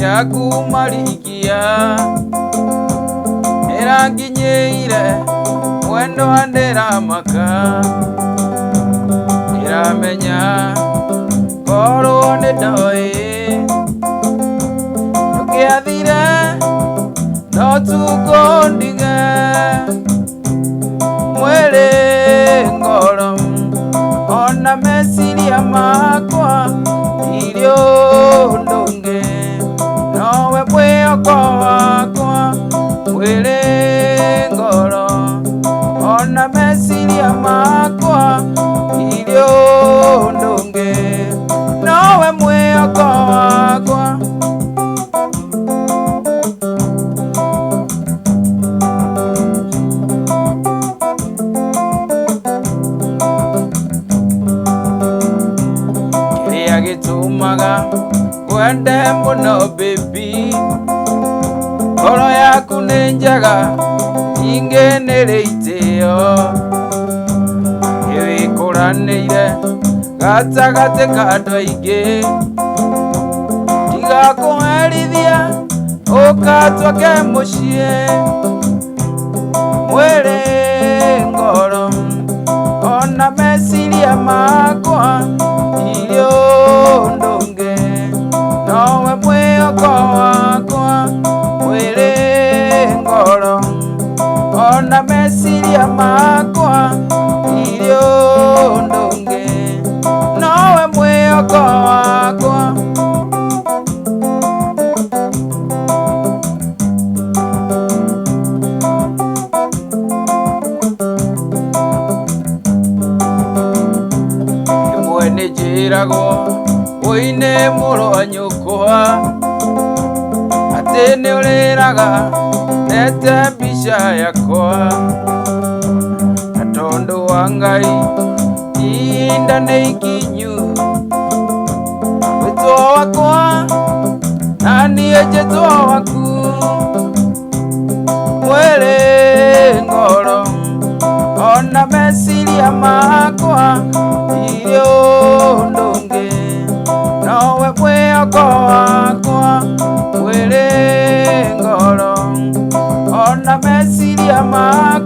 gĩa kumarikia ĩranginyĩire mwendo wa ndĩramaka ĩramenya korwo nĩ ndoĩ ndũkĩathire no tukũndige mwĩrĩ ngoro ona meciria makwa irĩ ũndũngĩ nowe mwĩhoko wakwa mwĩrĩ ngoro ona meciria makwa irĩ ũndũngĩ nowe mwĩhoko wakwa kĩrĩa gĩtũmaga wende mũno baby ngoro yaku nĩ njega ingĩ nĩrĩ itĩo ĩwĩkũranĩire gatagatĩ ka andũ aingĩ tiga kũherithia ũkatwake mũciĩ mwĩrĩ ngoro ona meciria makwa irĩ ũndũngĩ nowe mwĩhoko wakwa mwĩrĩ ngoro ona meciria makwa irĩ ũndũngĩ nowe mwĩhoko wakwa ĩmwe nĩ njĩragwo ũine mũrũ wa nyũkwa atĩ nĩ ũrĩraga nete mbica yakwa na tondũ wa Ngai ihinda nĩ ikinyu wĩtwo wakwa na niĩ njĩtwo waku mwĩrĩ ngoro ona meciria makwa irĩ ũndũngĩ nowe mwĩhoko wakwa mwĩrĩ ngoro ona meciria makwa